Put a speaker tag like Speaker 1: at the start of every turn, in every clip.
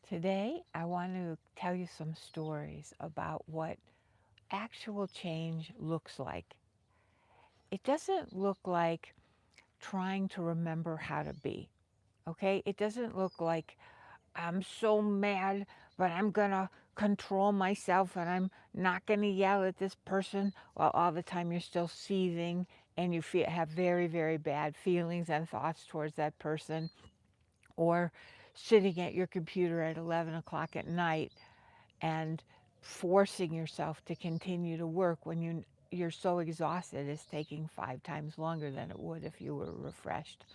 Speaker 1: Today, I want to tell you some stories about what actual change looks like. It doesn't look like trying to remember how to be, okay? It doesn't look like I'm so mad, but I'm gonna control myself and I'm not gonna yell at this person while all the time you're still seething and you have very, very bad feelings and thoughts towards that person, or sitting at your computer at 11 o'clock at night and forcing yourself to continue to work when you're so exhausted it's taking 5 times longer than it would if you were refreshed.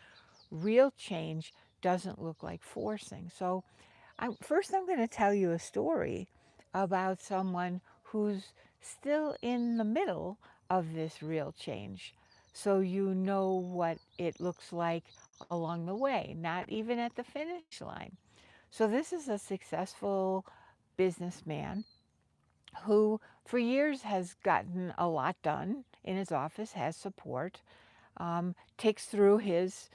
Speaker 1: Real change doesn't look like forcing. So I'm going to tell you a story about someone who's still in the middle of this real change, so you know what it looks like along the way, not even at the finish line. So this is a successful businessman who for years has gotten a lot done in his office, has support, ticks through his,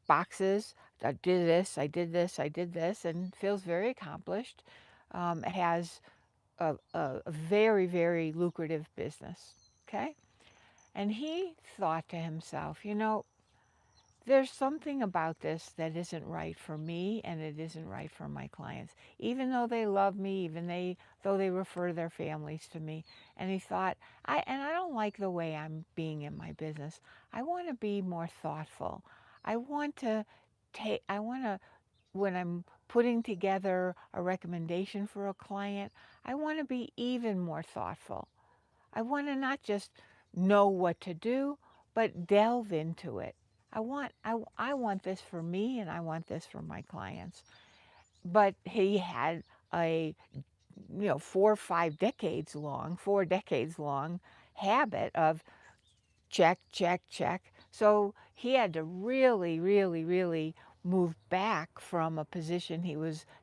Speaker 1: boxes. I did this, I did this, I did this, and feels very accomplished. Has a very, very lucrative business. Okay. And he thought to himself, there's something about this that isn't right for me and it isn't right for my clients, even though they love me, though they refer their families to me. And he thought, I don't like the way I'm being in my business. I want to be more thoughtful. I want to I want to, when I'm putting together a recommendation for a client, I want to be even more thoughtful. I want to not just know what to do, but delve into it. I want this for me and I want this for my clients. But he had a 4 decades long habit of check, check, check. So he had to really, really, really move back from a position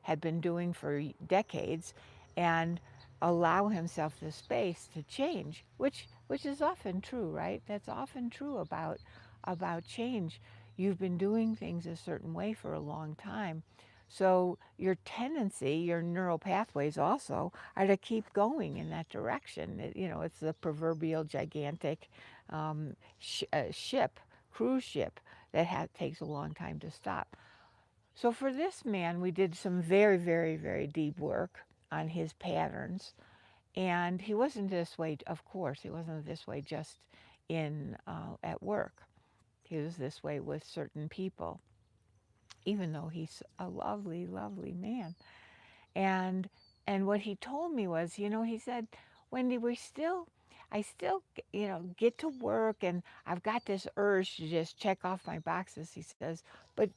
Speaker 1: had been doing for decades and allow himself the space to change, which is often true, right? That's often true about change. You've been doing things a certain way for a long time. So your tendency, your neural pathways also are to keep going in that direction. It's the proverbial gigantic ship, cruise ship, that takes a long time to stop. So for this man, we did some very, very, very deep work on his patterns. And he wasn't this way, of course, he wasn't this way just in at work. He was this way with certain people, even though he's a lovely, lovely man. And and what he told me was, he said, Wendy, I still, get to work and I've got this urge to just check off my boxes, he says, but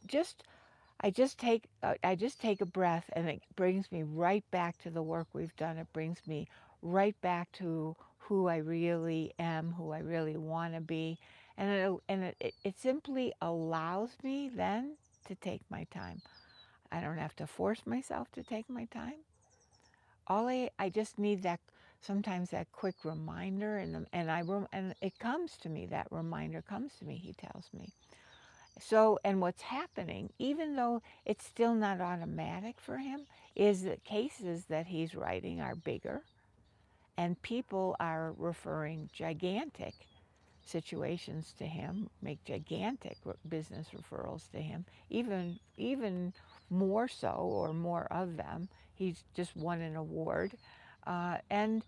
Speaker 1: I just take a breath and it brings me right back to the work we've done. It brings me right back to who I really am, who I really want to be. And it simply allows me then to take my time. I don't have to force myself to take my time. I just need that, sometimes that quick reminder, and it comes to me. That reminder comes to me. He tells me. So, and what's happening, even though it's still not automatic for him, is that cases that he's writing are bigger, and people are referring gigantic situations to him, make gigantic business referrals to him, even more so or more of them. He's just won an award, uh, and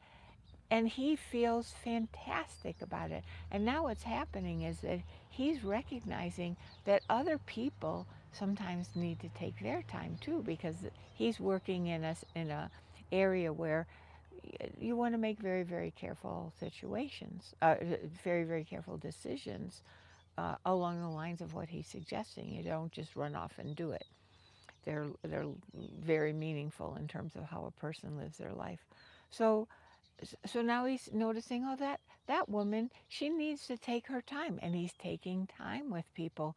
Speaker 1: and he feels fantastic about it. And now what's happening is that he's recognizing that other people sometimes need to take their time too, because he's working in a area where you want to make very, very careful very, very careful decisions along the lines of what he's suggesting. You don't just run off and do it. They're very meaningful in terms of how a person lives their life. So so now he's noticing, oh, that woman, she needs to take her time, and he's taking time with people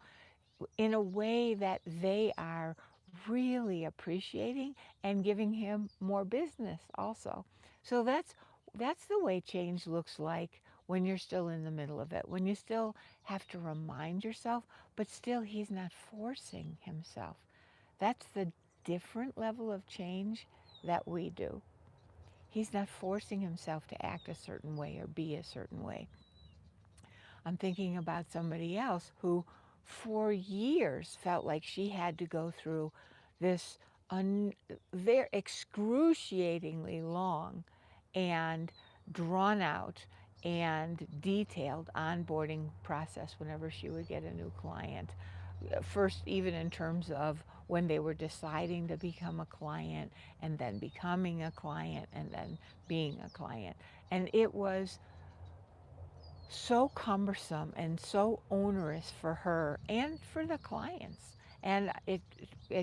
Speaker 1: in a way that they are really appreciating and giving him more business also. So that's the way change looks like when you're still in the middle of it, when you still have to remind yourself, but still he's not forcing himself. That's the different level of change that we do. He's not forcing himself to act a certain way or be a certain way. I'm thinking about somebody else who, for years, felt like she had to go through this very excruciatingly long and drawn out and detailed onboarding process whenever she would get a new client. First, even in terms of when they were deciding to become a client, and then becoming a client, and then being a client. And it was so cumbersome and so onerous for her and for the clients. And it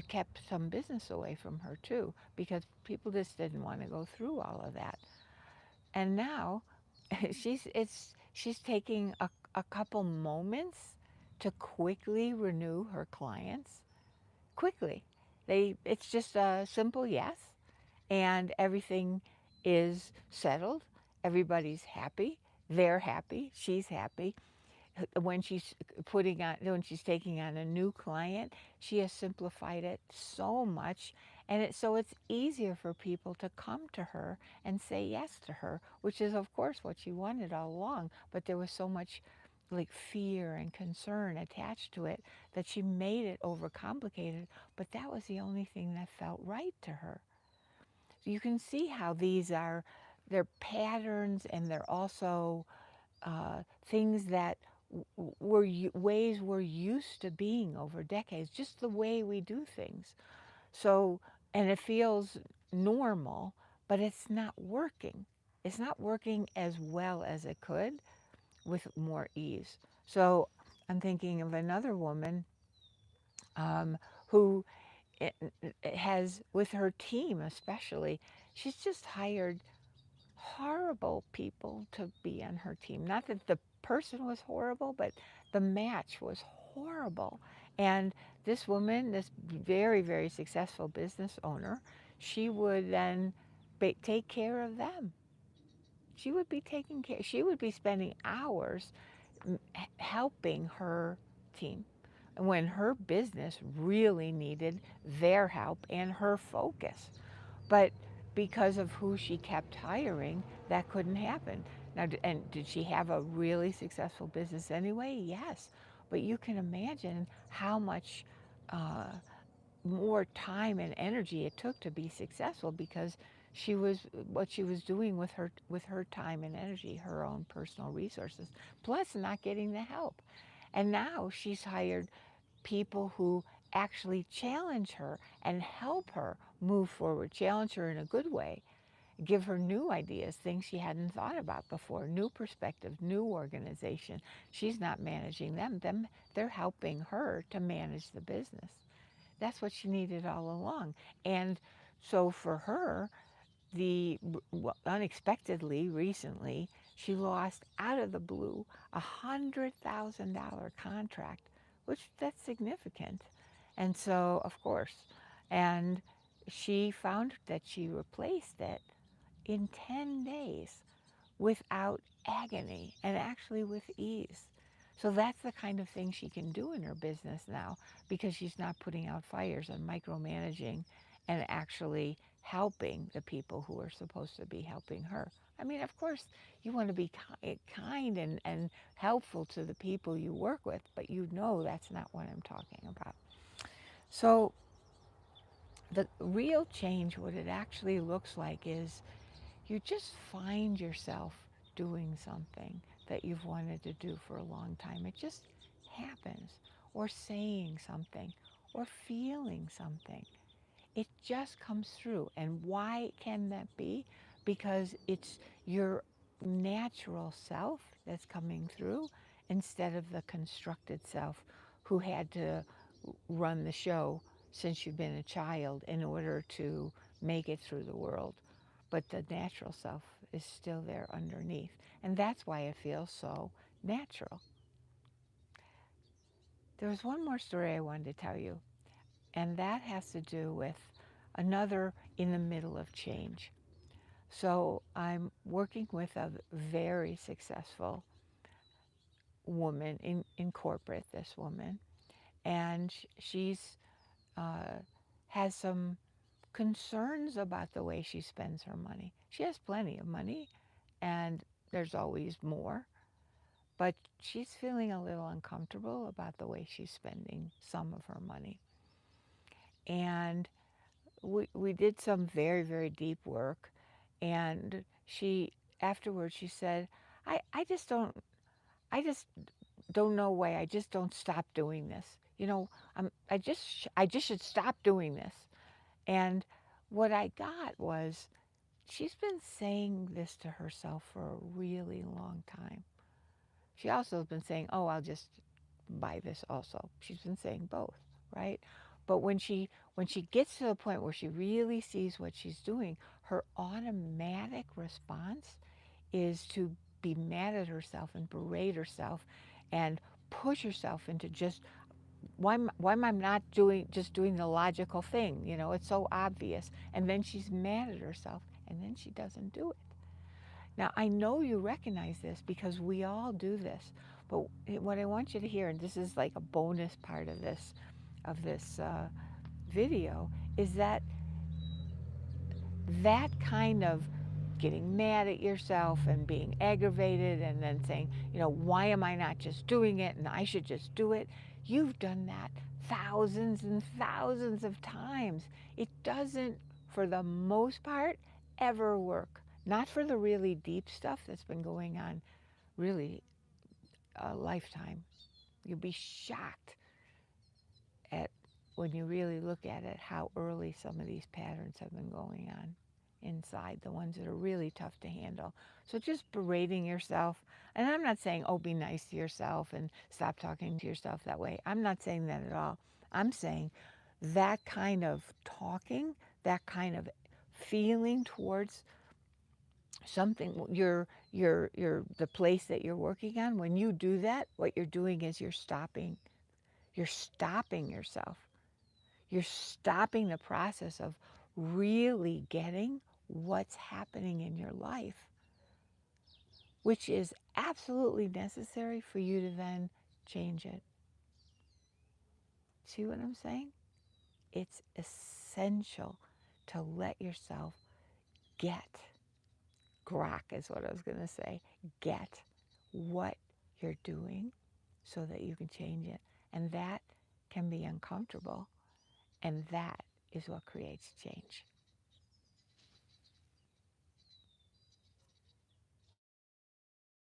Speaker 1: kept some business away from her too, because people just didn't want to go through all of that. And now she's taking a couple moments to quickly renew her clients. Quickly. It's just a simple yes, and everything is settled. Everybody's happy. They're happy. She's happy. When she's taking on a new client, she has simplified it so much, and so it's easier for people to come to her and say yes to her, which is of course what she wanted all along. But there was so much like fear and concern attached to it that she made it overcomplicated. But that was the only thing that felt right to her. So you can see how they're patterns, and they're also things that ways we're used to being over decades, just the way we do things. So, and it feels normal, but it's not working. It's not working as well as it could with more ease. So I'm thinking of another woman who has, with her team especially, she's just hired horrible people to be on her team. Not that the person was horrible, but the match was horrible. And this woman, this very, very successful business owner, she would then take care of them. She would be taking care, she would be spending hours helping her team when her business really needed their help and her focus. But because of who she kept hiring, that couldn't happen. Now, and did she have a really successful business anyway? Yes. But you can imagine how much uh, more time and energy it took to be successful, because she was what she was doing with her time and energy, her own personal resources, plus not getting the help. And now she's hired people who actually challenge her and help her move forward, challenge her in a good way, give her new ideas, things she hadn't thought about before, new perspective, new organization. She's not managing them, they're helping her to manage the business. That's what she needed all along. And so for her, unexpectedly recently, she lost out of the blue $100,000 contract, which that's significant. And so, of course, and she found that she replaced it in 10 days without agony and actually with ease. So that's the kind of thing she can do in her business now, because she's not putting out fires and micromanaging, and actually helping the people who are supposed to be helping her. I mean, of course, you want to be kind and helpful to the people you work with, but you know that's not what I'm talking about. So the real change, what it actually looks like, is you just find yourself doing something that you've wanted to do for a long time. It just happens. Or saying something, or feeling something. It just comes through. And why can that be? Because it's your natural self that's coming through, instead of the constructed self who had to run the show since you've been a child in order to make it through the world. But the natural self is still there underneath. And that's why it feels so natural. There was one more story I wanted to tell you, and that has to do with another in the middle of change. So I'm working with a very successful woman in corporate, this woman, and she's uh, has some concerns about the way she spends her money. She has plenty of money and there's always more, but she's feeling a little uncomfortable about the way she's spending some of her money. And we did some very, very deep work. And she, afterwards, she said, I just don't, I just don't know why. I just don't stop doing this. You know, I just should stop doing this. And what I got was she's been saying this to herself for a really long time. She also has been saying, oh, I'll just buy this also. She's been saying both, right? But when she gets to the point where she really sees what she's doing, her automatic response is to be mad at herself and berate herself and push herself into just why am I not doing the logical thing? You know, it's so obvious. And then she's mad at herself and then she doesn't do it. Now, I know you recognize this because we all do this. But what I want you to hear, and this is like a bonus part of this video, is that that kind of getting mad at yourself and being aggravated and then saying, you know, why am I not just doing it and I should just do it? You've done that thousands and thousands of times. It doesn't, for the most part, ever work. Not for the really deep stuff that's been going on really a lifetime. You'll be shocked at when you really look at it how early some of these patterns have been going on inside, the ones that are really tough to handle. So just berating yourself, and I'm not saying, oh, be nice to yourself and stop talking to yourself that way. I'm not saying that at all. I'm saying that kind of talking, that kind of feeling towards something, the place that you're working on, when you do that, what you're doing is you're stopping yourself. You're stopping the process of really getting what's happening in your life, which is absolutely necessary for you to then change it. See what I'm saying? It's essential to let yourself get, grok is what I was going to say, get what you're doing so that you can change it. And that can be uncomfortable. And that is what creates change.